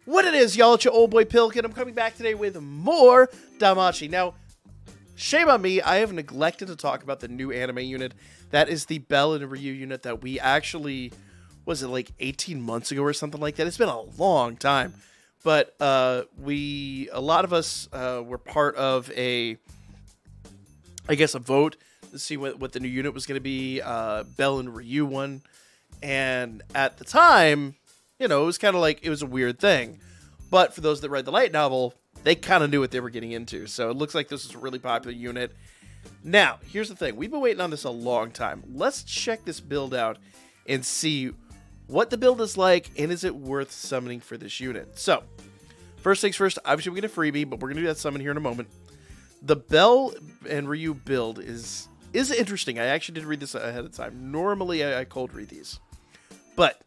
What it is, y'all, it's your old boy Pilk, and I'm coming back today with more Danmachi. Now, shame on me, I have neglected to talk about the new anime unit. That is the Bell Ryuu unit that we actually, was it like 18 months ago or something like that? It's been a long time. But a lot of us were part of a vote to see what the new unit was going to be, Bell Ryuu one. And at the time, you know, it was kind of like, it was a weird thing. But for those that read the light novel, they kind of knew what they were getting into. So it looks like this is a really popular unit. Now, here's the thing. We've been waiting on this a long time. Let's check this build out and see what the build is like, and is it worth summoning for this unit. So, first things first, obviously we get a freebie, but we're going to do that summon here in a moment. The Bell and Ryuu build is interesting. I actually did read this ahead of time. Normally, I cold read these. But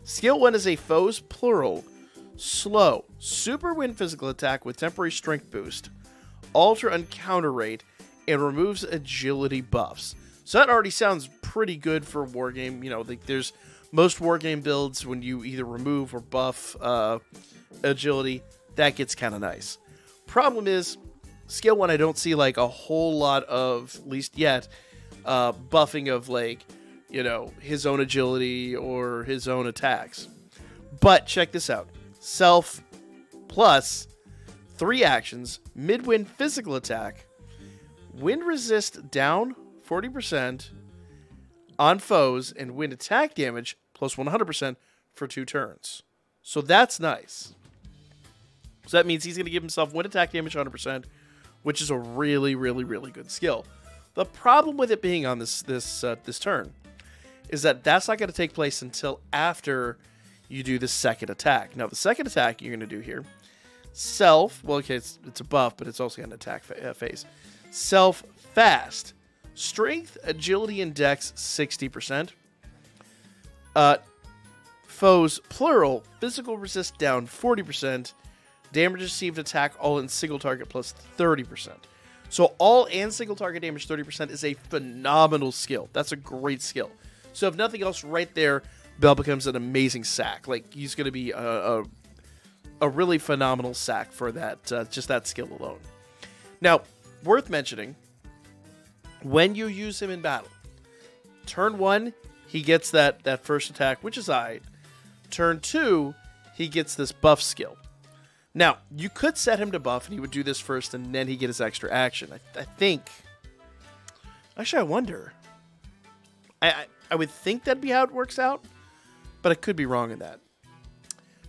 Skill 1 is a foes plural, slow, super wind physical attack with temporary strength boost, alter uncounter rate, and removes agility buffs. So that already sounds pretty good for a wargame. You know, like there's most wargame builds when you either remove or buff agility, that gets kind of nice. Problem is, Skill 1 I don't see like a whole lot of, at least yet, buffing of like, you know, his own agility or his own attacks. But check this out. Self plus 3 actions, mid-wind physical attack, wind resist down 40% on foes, and wind attack damage plus 100% for 2 turns. So that's nice. So that means he's going to give himself wind attack damage 100%, which is a really, really, really good skill. The problem with it being on this turn is that that's not going to take place until after you do the second attack. Now, the second attack you're going to do here, Self, well, okay, it's a buff, but it's also got an attack phase. Self fast, strength, agility, and dex 60%. Foes plural, physical resist down 40%. Damage received attack all in single target plus 30%. So all and single target damage 30% is a phenomenal skill. That's a great skill. So if nothing else, right there, Bell becomes an amazing sack. Like, he's going to be a really phenomenal sack for that, just that skill alone. Now, worth mentioning, when you use him in battle, turn 1, he gets that first attack, which is alright. Turn 2, he gets this buff skill. Now, you could set him to buff, and he would do this first, and then he'd get his extra action. I think... Actually, I wonder. I would think that'd be how it works out, but I could be wrong in that.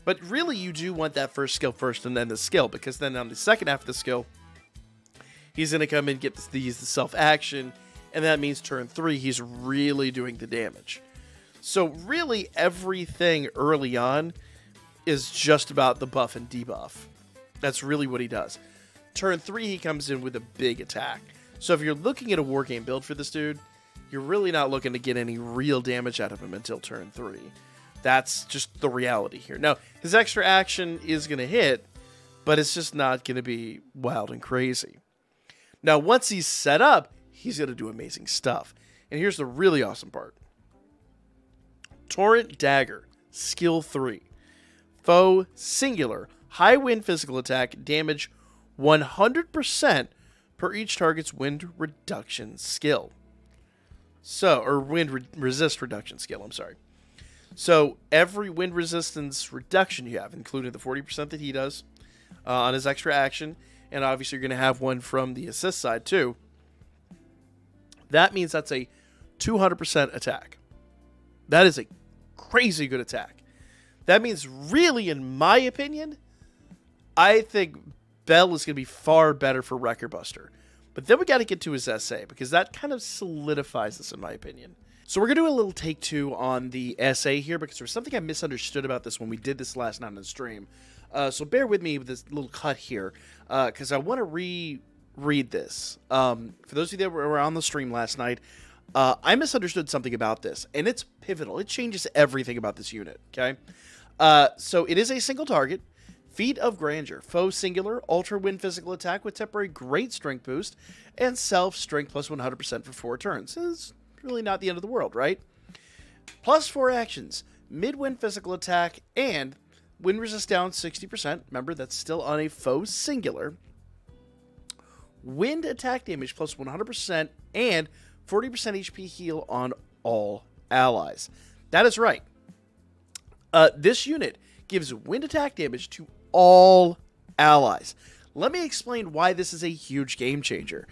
But really, you do want that first skill first, and then the skill, because then on the second half of the skill, he's going to come in and get the self-action, and that means turn 3, he's really doing the damage. So really, everything early on is just about the buff and debuff. That's really what he does. Turn 3, he comes in with a big attack. So if you're looking at a wargame build for this dude, you're really not looking to get any real damage out of him until turn 3. That's just the reality here. Now, his extra action is going to hit, but it's just not going to be wild and crazy. Now, once he's set up, he's going to do amazing stuff. And here's the really awesome part. Torrent Dagger, Skill 3. Foe singular, high wind physical attack, damage 100% per each target's wind reduction skill. So, or wind resist reduction skill, I'm sorry. So, every wind resistance reduction you have, including the 40% that he does on his extra action, and obviously you're going to have one from the assist side too, that means that's a 200% attack. That is a crazy good attack. That means really, in my opinion, I think Bell is going to be far better for Wrecker Buster. But then we got to get to his essay, because that kind of solidifies this, in my opinion. So we're going to do a little take 2 on the essay here, because there was something I misunderstood about this when we did this last night on the stream. So bear with me with this little cut here, because I want to reread this. For those of you that were on the stream last night, I misunderstood something about this, and it's pivotal. It changes everything about this unit, okay? So it is a single target. Feat of Grandeur, foe singular, ultra wind physical attack with temporary great strength boost, and self strength plus 100% for 4 turns. It's really not the end of the world, right? Plus 4 actions, mid-wind physical attack, and wind resist down 60%. Remember, that's still on a foe singular. Wind attack damage plus 100% and 40% HP heal on all allies. That is right. This unit gives wind attack damage to all allies. Let me explain why this is a huge game changer.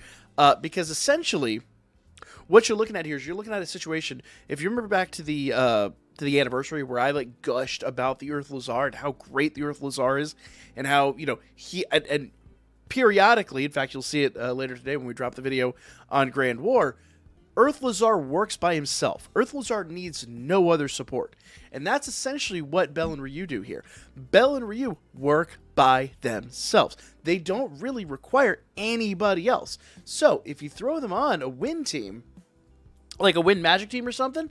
Because essentially, what you're looking at here is you're looking at a situation. If you remember back to the anniversary where I like gushed about the Earth Lazar and how great the Earth Lazar is, and how he and periodically, in fact, you'll see it later today when we drop the video on Grand War. Earth Lazar works by himself. Earth Lazar needs no other support. And that's essentially what Bell and Ryuu do here. Bell and Ryuu work by themselves. They don't really require anybody else. So if you throw them on a wind team, like a wind magic team or something,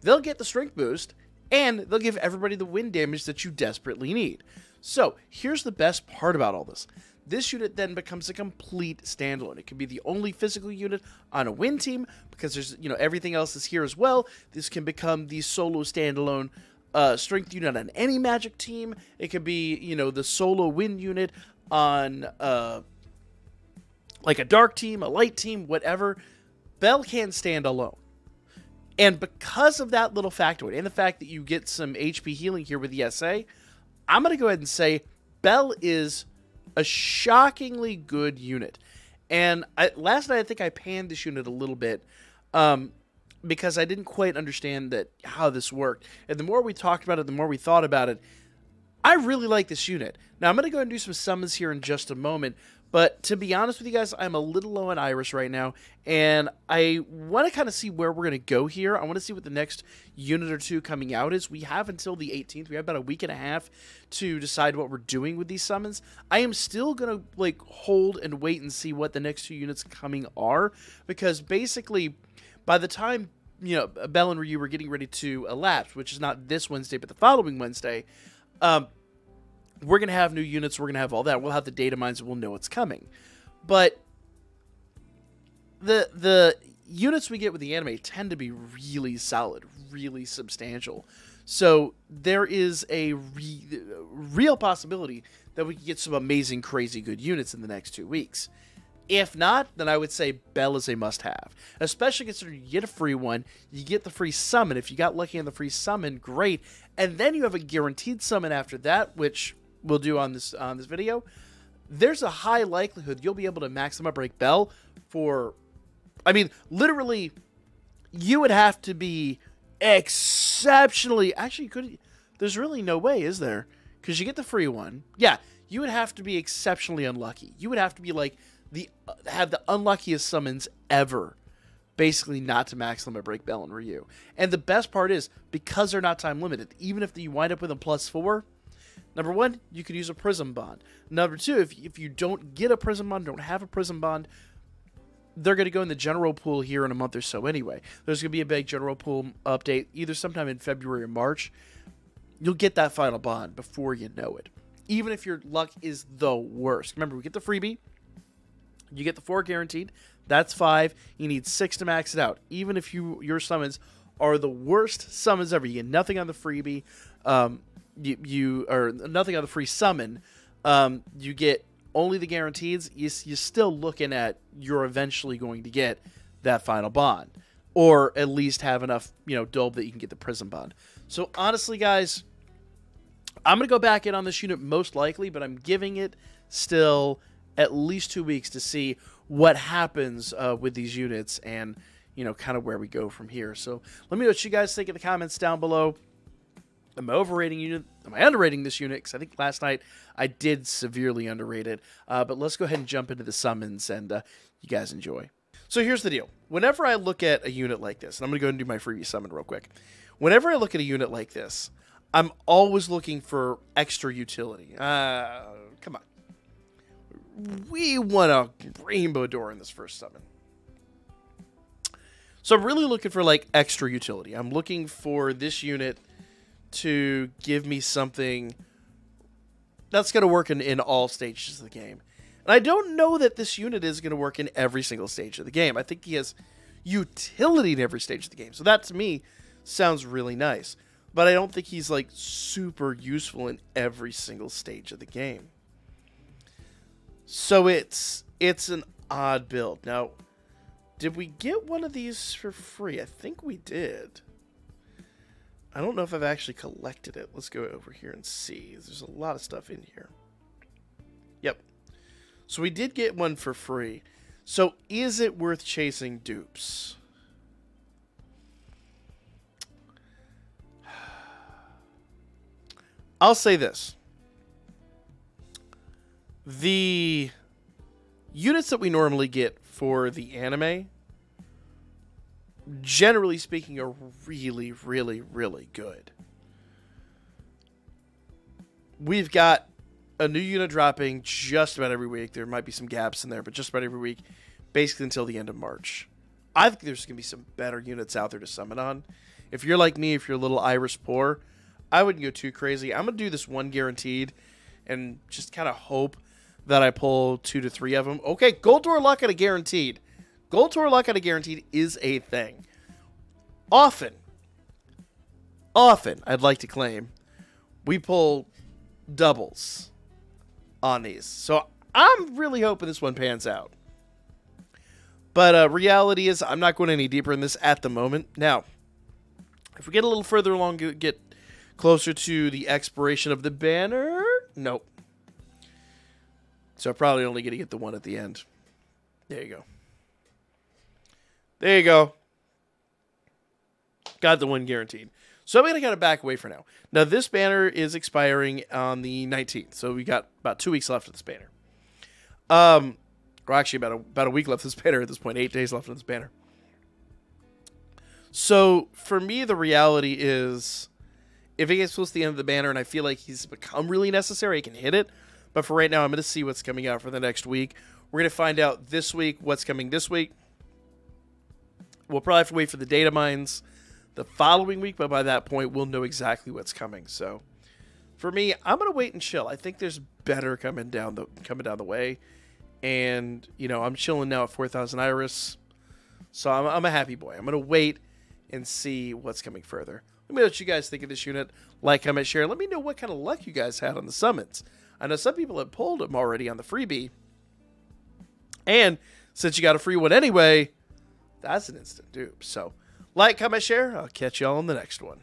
they'll get the strength boost, and they'll give everybody the wind damage that you desperately need. So here's the best part about all this. This unit then becomes a complete standalone. It can be the only physical unit on a wind team because there's, everything else is here as well. This can become the solo standalone strength unit on any magic team. It could be, the solo wind unit on like a dark team, a light team, whatever. Bell can stand alone. And because of that little factoid and the fact that you get some HP healing here with the SA, I'm going to go ahead and say Bell is a shockingly good unit. And last night I think I panned this unit a little bit because I didn't quite understand how this worked. And the more we talked about it, the more we thought about it, I really like this unit. Now I'm going to go ahead and do some summons here in just a moment. But to be honest with you guys, I'm a little low on Iris right now, and I want to kind of see where we're going to go here. I want to see what the next unit or two coming out is. We have until the 18th. We have about a week and a half to decide what we're doing with these summons. I am still going to hold and wait and see what the next two units coming are, because basically by the time Bell and Ryuu were getting ready to elapse, which is not this Wednesday but the following Wednesday, we're going to have new units, we're going to have all that. We'll have the data mines, and we'll know what's coming. But the units we get with the anime tend to be really solid, really substantial. So there is a real possibility that we can get some amazing, crazy good units in the next 2 weeks. If not, then I would say Bell is a must-have. Especially considering you get a free one, you get the free summon. If you got lucky on the free summon, great. And then you have a guaranteed summon after that, which we'll do on this video. There's a high likelihood you'll be able to maximum break Bell for, literally, you would have to be exceptionally, there's really no way, is there? Because you get the free one. Yeah, you would have to be exceptionally unlucky. You would have to be have the unluckiest summons ever, basically, not to max limit break Bell and Ryuu. And the best part is, because they're not time limited, even if you wind up with a +4, number one, you could use a Prism Bond. Number two, if you don't get a Prism Bond, don't have a Prism Bond, they're going to go in the general pool here in a month or so anyway. There's going to be a big general pool update either sometime in February or March. You'll get that final bond before you know it, even if your luck is the worst. Remember, we get the freebie. You get the 4 guaranteed. That's 5. You need 6 to max it out. Even if your summons are the worst summons ever, you get nothing on the freebie. You or nothing on the free summon. You get only the guarantees. You're still looking at you're eventually going to get that final bond, or at least have enough dope that you can get the Prism Bond. So honestly, guys, I'm gonna go back in on this unit most likely, but I'm giving it still at least 2 weeks to see what happens with these units and, kind of where we go from here. So let me know what you guys think in the comments down below. Am I overrating unit? Am I underrating this unit? Because I think last night I did severely underrate it. But let's go ahead and jump into the summons and you guys enjoy. So here's the deal. Whenever I look at a unit like this, and I'm going to go and do my freebie summon real quick. Whenever I look at a unit like this, I'm always looking for extra utility. Come on. We want a rainbow door in this first summon. So I'm really looking for extra utility. I'm looking for this unit to give me something that's going to work in all stages of the game. And I don't know that this unit is going to work in every single stage of the game. I think he has utility in every stage of the game. So that to me sounds really nice. but I don't think he's like super useful in every single stage of the game. So it's an odd build. Now, did we get one of these for free? I think we did. I don't know if I've actually collected it. Let's go over here and see. There's a lot of stuff in here. Yep. So we did get one for free. So is it worth chasing dupes? I'll say this. The units that we normally get for the anime, generally speaking, are really, really, really good. We've got a new unit dropping just about every week. There might be some gaps in there, but just about every week, basically until the end of March. I think there's going to be some better units out there to summon on. If you're like me, if you're a little Irish poor, I wouldn't go too crazy. I'm going to do this one guaranteed and just kind of hope that I pull 2 to 3 of them. Okay, Gold Door Luck at a guaranteed. Gold Door Luck at a guaranteed is a thing. Often, I'd like to claim, we pull doubles on these. So I'm really hoping this one pans out. But reality is I'm not going any deeper in this at the moment. Now, if we get a little further along, get closer to the expiration of the banner, nope. So I'm probably only going to get the one at the end. There you go. There you go. Got the one guaranteed. So I'm going to kind of back away for now. Now, this banner is expiring on the 19th. So we got about 2 weeks left of this banner. Or actually about a week left of this banner at this point. 8 days left of this banner. So for me, the reality is, if it gets close to the end of the banner and I feel like he's become really necessary, I can hit it. But for right now, I'm going to see what's coming out for the next week. We're going to find out this week what's coming this week. We'll probably have to wait for the data mines the following week, but by that point, we'll know exactly what's coming. So for me, I'm going to wait and chill. I think there's better coming down the way. And, you know, I'm chilling now at 4,000 Iris. So I'm a happy boy. I'm going to wait and see what's coming further. Let me know what you guys think of this unit. Like, comment, share. Let me know what kind of luck you guys had on the summons. I know some people have pulled them already on the freebie. And since you got a free one anyway, that's an instant dupe. So, like, comment, share. I'll catch y'all on the next one.